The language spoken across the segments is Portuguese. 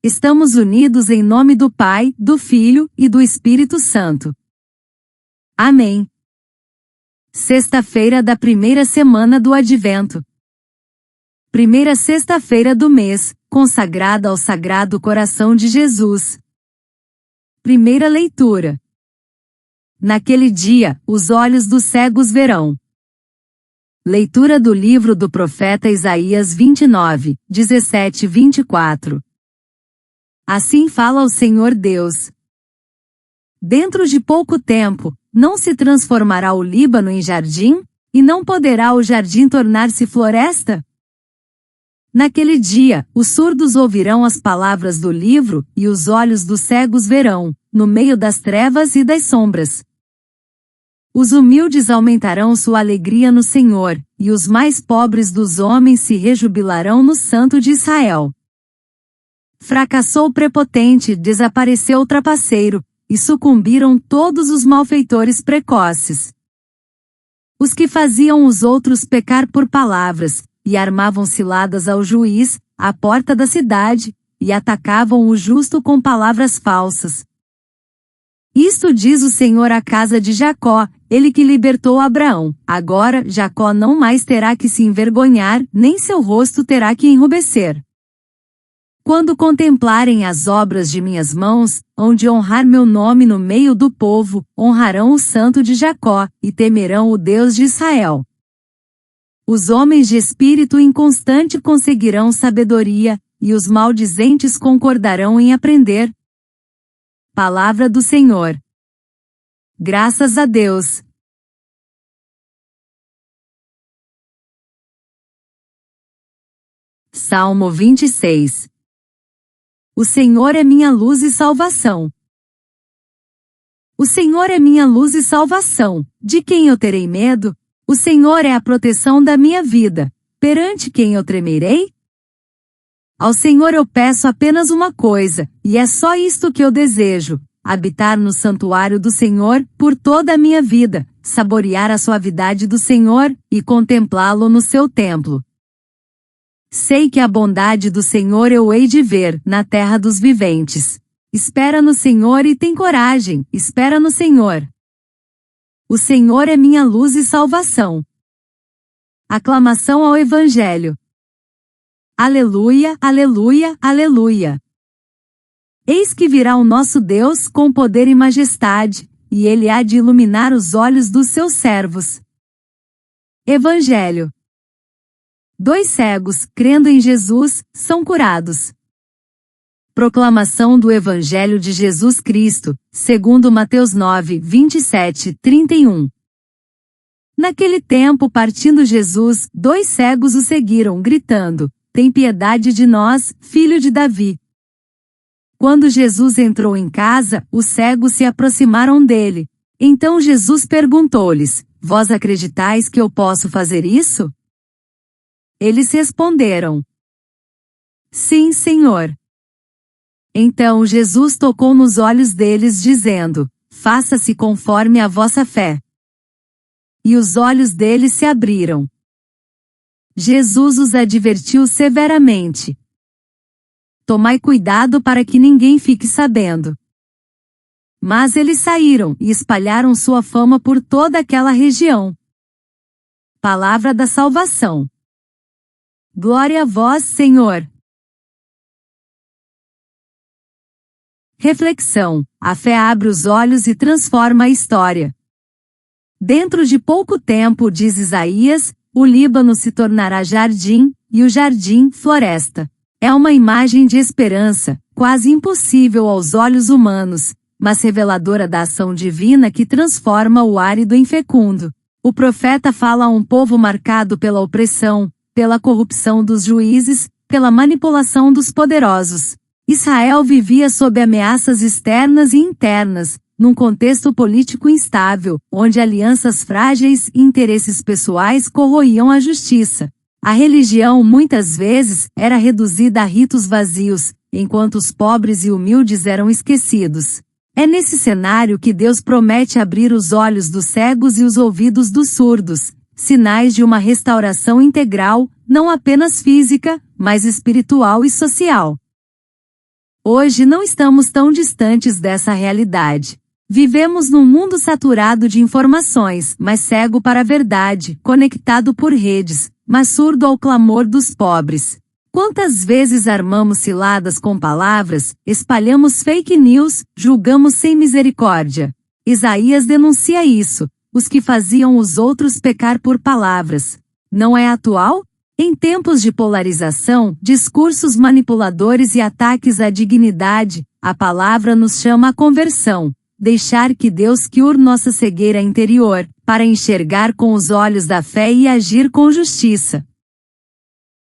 Estamos unidos em nome do Pai, do Filho e do Espírito Santo. Amém. Sexta-feira da primeira semana do Advento. Primeira sexta-feira do mês, consagrada ao Sagrado Coração de Jesus. Primeira leitura. Naquele dia, os olhos dos cegos verão. Leitura do livro do profeta Isaías 29, 17 e 24. Assim fala o Senhor Deus. Dentro de pouco tempo, não se transformará o Líbano em jardim? E não poderá o jardim tornar-se floresta? Naquele dia, os surdos ouvirão as palavras do livro, e os olhos dos cegos verão, no meio das trevas e das sombras. Os humildes aumentarão sua alegria no Senhor, e os mais pobres dos homens se rejubilarão no Santo de Israel. Fracassou o prepotente, desapareceu o trapaceiro, e sucumbiram todos os malfeitores precoces. Os que faziam os outros pecar por palavras, e armavam ciladas ao juiz, à porta da cidade, e atacavam o justo com palavras falsas. Isto diz o Senhor à casa de Jacó, ele que libertou Abraão. Agora, Jacó não mais terá que se envergonhar, nem seu rosto terá que enrubescer. Quando contemplarem as obras de minhas mãos, hão de honrar meu nome no meio do povo, honrarão o Santo de Jacó, e temerão o Deus de Israel. Os homens de espírito inconstante conseguirão sabedoria, e os maldizentes concordarão em aprender. Palavra do Senhor. Graças a Deus. Salmo 26. O Senhor é minha luz e salvação. O Senhor é minha luz e salvação, de quem eu terei medo? O Senhor é a proteção da minha vida, perante quem eu tremerei? Ao Senhor eu peço apenas uma coisa, e é só isto que eu desejo: habitar no santuário do Senhor por toda a minha vida, saborear a suavidade do Senhor, e contemplá-lo no seu templo. Sei que a bondade do Senhor eu hei de ver, na terra dos viventes. Espera no Senhor e tem coragem, espera no Senhor. O Senhor é minha luz e salvação. Aclamação ao Evangelho. Aleluia, aleluia, aleluia. Eis que virá o nosso Deus com poder e majestade, e ele há de iluminar os olhos dos seus servos. Evangelho. 2 cegos, crendo em Jesus, são curados. Proclamação do Evangelho de Jesus Cristo, segundo Mateus 9, 27, 31. Naquele tempo, partindo Jesus, 2 cegos o seguiram, gritando: tem piedade de nós, filho de Davi. Quando Jesus entrou em casa, os cegos se aproximaram dele. Então Jesus perguntou-lhes: vós acreditais que eu posso fazer isso? Eles responderam: sim, Senhor. Então Jesus tocou nos olhos deles, dizendo: faça-se conforme a vossa fé. E os olhos deles se abriram. Jesus os advertiu severamente: tomai cuidado para que ninguém fique sabendo. Mas eles saíram e espalharam sua fama por toda aquela região. Palavra da salvação. Glória a vós, Senhor. Reflexão: a fé abre os olhos e transforma a história. Dentro de pouco tempo, diz Isaías, o Líbano se tornará jardim, e o jardim, floresta. É uma imagem de esperança, quase impossível aos olhos humanos, mas reveladora da ação divina que transforma o árido em fecundo. O profeta fala a um povo marcado pela opressão, pela corrupção dos juízes, pela manipulação dos poderosos. Israel vivia sob ameaças externas e internas, num contexto político instável, onde alianças frágeis e interesses pessoais corroíam a justiça. A religião muitas vezes era reduzida a ritos vazios, enquanto os pobres e humildes eram esquecidos. É nesse cenário que Deus promete abrir os olhos dos cegos e os ouvidos dos surdos, sinais de uma restauração integral, não apenas física, mas espiritual e social. Hoje não estamos tão distantes dessa realidade. Vivemos num mundo saturado de informações, mas cego para a verdade, conectado por redes, mas surdo ao clamor dos pobres. Quantas vezes armamos ciladas com palavras, espalhamos fake news, julgamos sem misericórdia? Isaías denuncia isso, os que faziam os outros pecar por palavras. Não é atual? Em tempos de polarização, discursos manipuladores e ataques à dignidade, a palavra nos chama à conversão. Deixar que Deus cure nossa cegueira interior, para enxergar com os olhos da fé e agir com justiça.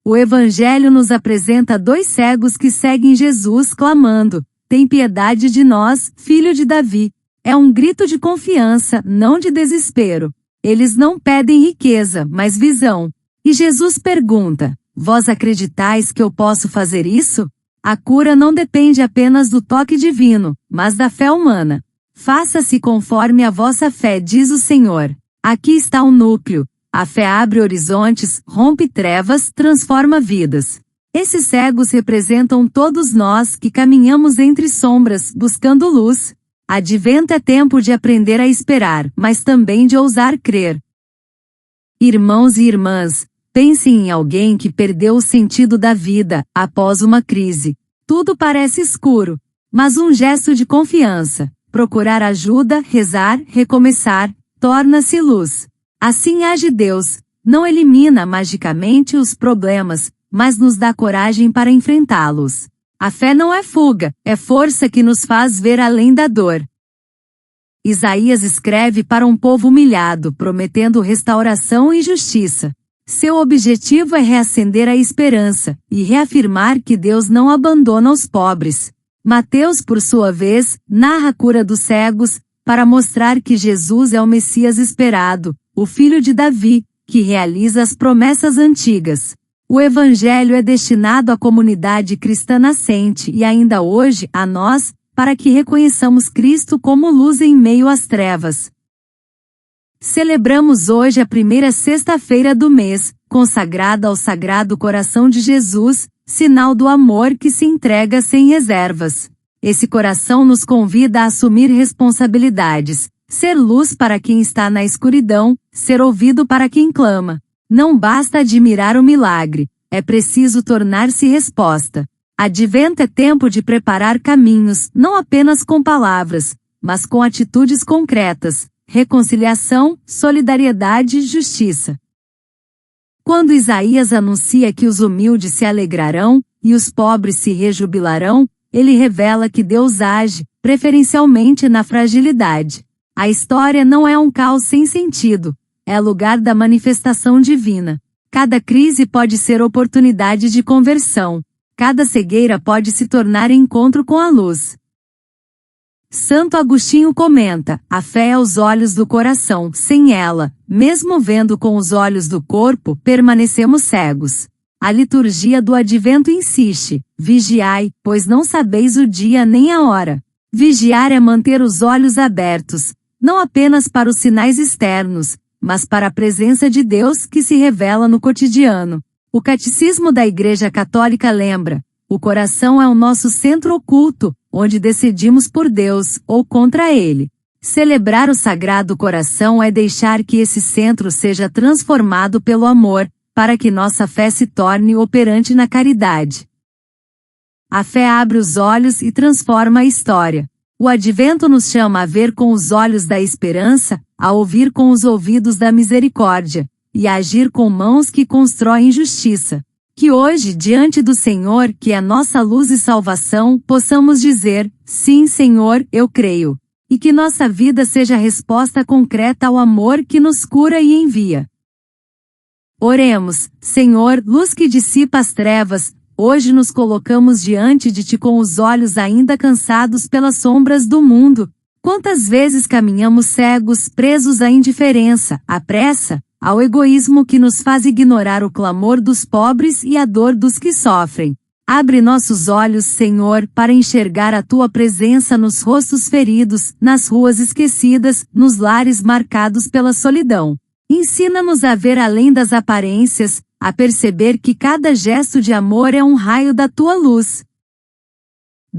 O Evangelho nos apresenta dois cegos que seguem Jesus clamando: "Tem piedade de nós, filho de Davi." É um grito de confiança, não de desespero. Eles não pedem riqueza, mas visão. E Jesus pergunta: "Vós acreditais que eu posso fazer isso?" A cura não depende apenas do toque divino, mas da fé humana. "Faça-se conforme a vossa fé", diz o Senhor. Aqui está o núcleo. A fé abre horizontes, rompe trevas, transforma vidas. Esses cegos representam todos nós que caminhamos entre sombras, buscando luz. Advento é tempo de aprender a esperar, mas também de ousar crer. Irmãos e irmãs, pensem em alguém que perdeu o sentido da vida, após uma crise. Tudo parece escuro, mas um gesto de confiança, procurar ajuda, rezar, recomeçar, torna-se luz. Assim age Deus, não elimina magicamente os problemas, mas nos dá coragem para enfrentá-los. A fé não é fuga, é força que nos faz ver além da dor. Isaías escreve para um povo humilhado, prometendo restauração e justiça. Seu objetivo é reacender a esperança e reafirmar que Deus não abandona os pobres. Mateus, por sua vez, narra a cura dos cegos, para mostrar que Jesus é o Messias esperado, o filho de Davi, que realiza as promessas antigas. O Evangelho é destinado à comunidade cristã nascente e ainda hoje a nós, para que reconheçamos Cristo como luz em meio às trevas. Celebramos hoje a primeira sexta-feira do mês, consagrada ao Sagrado Coração de Jesus, sinal do amor que se entrega sem reservas. Esse coração nos convida a assumir responsabilidades, ser luz para quem está na escuridão, ser ouvido para quem clama. Não basta admirar o milagre, é preciso tornar-se resposta. Advento é tempo de preparar caminhos, não apenas com palavras, mas com atitudes concretas, reconciliação, solidariedade e justiça. Quando Isaías anuncia que os humildes se alegrarão, e os pobres se rejubilarão, ele revela que Deus age, preferencialmente na fragilidade. A história não é um caos sem sentido, é lugar da manifestação divina. Cada crise pode ser oportunidade de conversão. Cada cegueira pode se tornar encontro com a luz. Santo Agostinho comenta: a fé é aos olhos do coração, sem ela, mesmo vendo com os olhos do corpo, permanecemos cegos. A liturgia do Advento insiste: vigiai, pois não sabeis o dia nem a hora. Vigiar é manter os olhos abertos, não apenas para os sinais externos, mas para a presença de Deus que se revela no cotidiano. O Catecismo da Igreja Católica lembra: o coração é o nosso centro oculto, onde decidimos por Deus ou contra Ele. Celebrar o Sagrado Coração é deixar que esse centro seja transformado pelo amor, para que nossa fé se torne operante na caridade. A fé abre os olhos e transforma a história. O Advento nos chama a ver com os olhos da esperança, a ouvir com os ouvidos da misericórdia, e a agir com mãos que constroem justiça. Que hoje, diante do Senhor, que é nossa luz e salvação, possamos dizer: sim, Senhor, eu creio. E que nossa vida seja resposta concreta ao amor que nos cura e envia. Oremos: Senhor, luz que dissipa as trevas, hoje nos colocamos diante de Ti com os olhos ainda cansados pelas sombras do mundo. Quantas vezes caminhamos cegos, presos à indiferença, à pressa, ao egoísmo que nos faz ignorar o clamor dos pobres e a dor dos que sofrem. Abre nossos olhos, Senhor, para enxergar a Tua presença nos rostos feridos, nas ruas esquecidas, nos lares marcados pela solidão. Ensina-nos a ver além das aparências, a perceber que cada gesto de amor é um raio da Tua luz.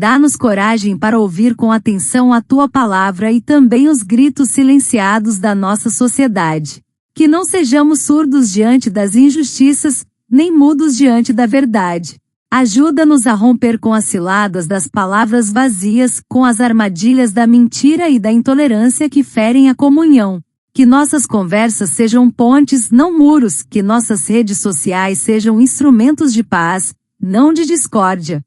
Dá-nos coragem para ouvir com atenção a Tua palavra e também os gritos silenciados da nossa sociedade. Que não sejamos surdos diante das injustiças, nem mudos diante da verdade. Ajuda-nos a romper com as ciladas das palavras vazias, com as armadilhas da mentira e da intolerância que ferem a comunhão. Que nossas conversas sejam pontes, não muros, que nossas redes sociais sejam instrumentos de paz, não de discórdia.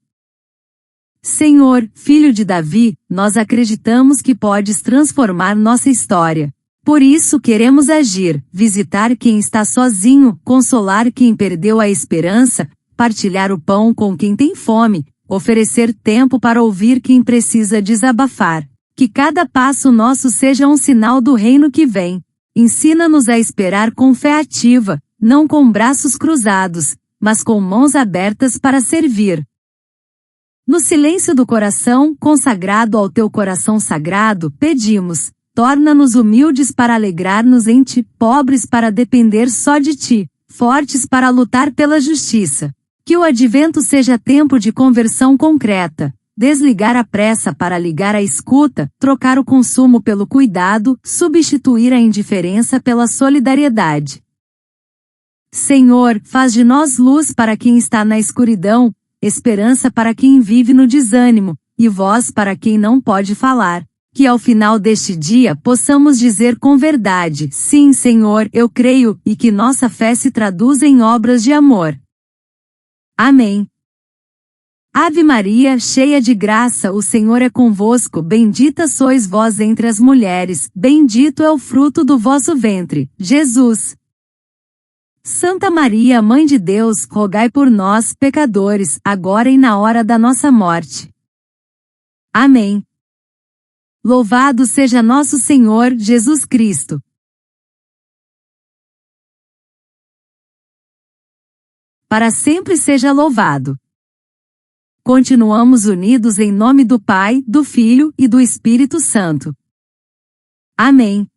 Senhor, Filho de Davi, nós acreditamos que podes transformar nossa história. Por isso queremos agir, visitar quem está sozinho, consolar quem perdeu a esperança, partilhar o pão com quem tem fome, oferecer tempo para ouvir quem precisa desabafar. Que cada passo nosso seja um sinal do reino que vem. Ensina-nos a esperar com fé ativa, não com braços cruzados, mas com mãos abertas para servir. No silêncio do coração, consagrado ao teu coração sagrado, pedimos, torna-nos humildes para alegrar-nos em ti, pobres para depender só de ti, fortes para lutar pela justiça. Que o advento seja tempo de conversão concreta, desligar a pressa para ligar a escuta, trocar o consumo pelo cuidado, substituir a indiferença pela solidariedade. Senhor, faz de nós luz para quem está na escuridão, esperança para quem vive no desânimo, e voz para quem não pode falar. Que ao final deste dia possamos dizer com verdade, sim, Senhor, eu creio, e que nossa fé se traduza em obras de amor. Amém. Ave Maria, cheia de graça, o Senhor é convosco, bendita sois vós entre as mulheres, bendito é o fruto do vosso ventre, Jesus. Santa Maria, Mãe de Deus, rogai por nós, pecadores, agora e na hora da nossa morte. Amém. Louvado seja nosso Senhor Jesus Cristo. Para sempre seja louvado. Continuamos unidos em nome do Pai, do Filho e do Espírito Santo. Amém.